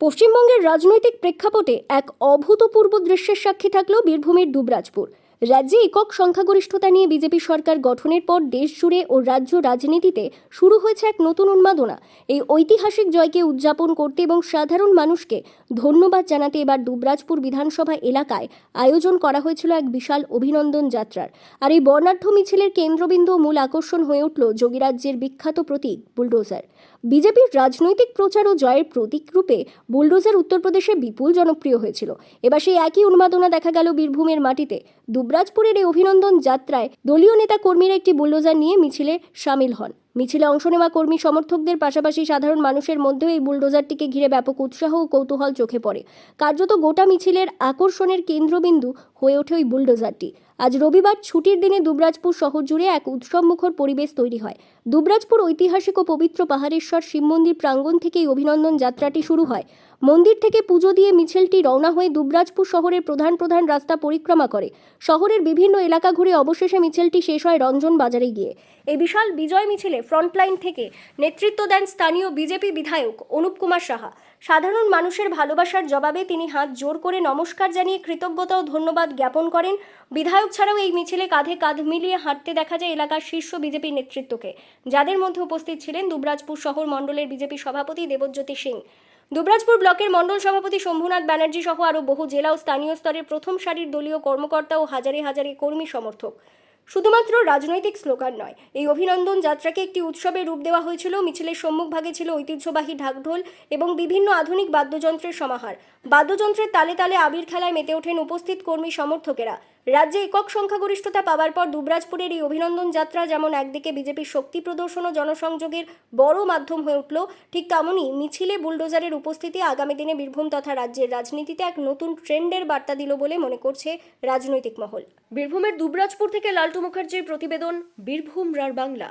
পশ্চিমবঙ্গের রাজনৈতিক প্রেক্ষাপটে এক অভূতপূর্ব দৃশ্যের সাক্ষী থাকলো বীরভূমের দুবরাজপুর। রাজ্যে একক সংখ্যাগরিষ্ঠতা নিয়ে বিজেপি সরকার গঠনের পর দেশ জুড়ে ও রাজ্য রাজনীতিতে শুরু হয়েছে এক নতুন উন্মাদনা। এই ঐতিহাসিক জয়কে উদযাপন করতে এবং সাধারণ মানুষকে ধন্যবাদ জানাতে এবার দুবরাজপুর বিধানসভা এলাকায় আয়োজন করা হয়েছিল এক বিশাল অভিনন্দন যাত্রার। আর এই বর্ণাঢ্য মিছিলের কেন্দ্রবিন্দু ও মূল আকর্ষণ হয়ে উঠল যোগীরাজ্যের বিখ্যাত প্রতীক বুলডোজার। বিজেপির রাজনৈতিক প্রচার ও জয়ের প্রতীক রূপে বুলডোজার উত্তরপ্রদেশে বিপুল জনপ্রিয় হয়েছিল। এবার সেই একই উন্মাদনা দেখা গেল বীরভূমের মাটিতে। দুবরাজপুরের এই অভিনন্দন যাত্রায় দলীয় নেতা কর্মীরা একটি বুলডোজার নিয়ে মিছিলে সামিল হন। মিছিলে অংশ নেওয়া কর্মী সমর্থকদের পাশাপাশি সাধারণ মানুষের মধ্যেও এই বুলডোজারটিকে ঘিরে ব্যাপক উৎসাহ ও কৌতূহল চোখে পড়ে। কার্যত গোটা মিছিলের আকর্ষণের কেন্দ্রবিন্দু হয়ে ওঠে ওই বুলডোজারটি। আজ রবিবার ছুটির দিনে দুবরাজপুর শহর জুড়ে এক উৎসবমুখর পরিবেশ তৈরি হয়। দুবরাজপুর ঐতিহাসিক ও পবিত্র পাহাড়েশ্বর শিব মন্দির প্রাঙ্গণ থেকে এই অভিনন্দন যাত্রাটি শুরু হয়। মন্দির থেকে পুজো দিয়ে মিছিলটি রওনা হয়ে দুবরাজপুর শহরের প্রধান রাস্তা পরিক্রমা করে শহরের বিভিন্ন এলাকা ঘুরে অবশেষে মিছিলটি শেষ হয় রঞ্জন বাজারে গিয়ে। এই বিশাল বিজয় মিছিলে ফ্রন্টলাইন থেকে নেতৃত্ব দেন স্থানীয় বিজেপি বিধায়ক অনুপ কুমার সাহা। সাধারণ মানুষের ভালোবাসার জবাবে তিনি হাত জোর করে নমস্কার জানিয়ে কৃতজ্ঞতা ও ধন্যবাদ জ্ঞাপন করেন। বিধায়ক ছাড়াও এই মিছিলে কাঁধে কাঁধ মিলিয়ে হাঁটতে দেখা যায় এলাকার শীর্ষ বিজেপি নেতৃত্বকে, যাদের মধ্যে উপস্থিত ছিলেন দুবরাজপুর শহর মণ্ডলের বিজেপি সভাপতি দেবজ্যোতি সিং, দুবরাজপুর ব্লকের মণ্ডল সভাপতি শম্ভুনাথ ব্যানার্জি সহ আরও বহু জেলা ও স্থানীয় স্তরের প্রথম সারির দলীয় কর্মকর্তা ও হাজারে হাজারে কর্মী সমর্থক। শুধুমাত্র রাজনৈতিক স্লোগান নয়, এই অভিনন্দন যাত্রাকে একটি উৎসবের রূপ দেওয়া হয়েছিল। মিছিলের সম্মুখভাগে ছিল ঐতিহ্যবাহী ঢাকঢোল এবং বিভিন্ন আধুনিক বাদ্যযন্ত্রের সমাহার। বাদ্যযন্ত্রের তালে তালে আবির খেলায় মেতে ওঠেন উপস্থিত কর্মী সমর্থকেরা। রাজ্যে একক সংখ্যাগরিষ্ঠতা পাওয়ার পর দুবরাজপুরের এই অভিনন্দন যাত্রা যেমন একদিকে বিজেপির শক্তি প্রদর্শন ও জনসংযোগের বড় মাধ্যম হয়ে উঠল, ঠিক তেমনই মিছিলে বুলডোজারের উপস্থিতি আগামী দিনে বীরভূম তথা রাজ্যের রাজনীতিতে এক নতুন ট্রেন্ডের বার্তা দিল বলে মনে করছে রাজনৈতিক মহল। বীরভূমের দুবরাজপুর থেকে লালটু মুখার্জির প্রতিবেদন, বীরভূম রার বাংলা।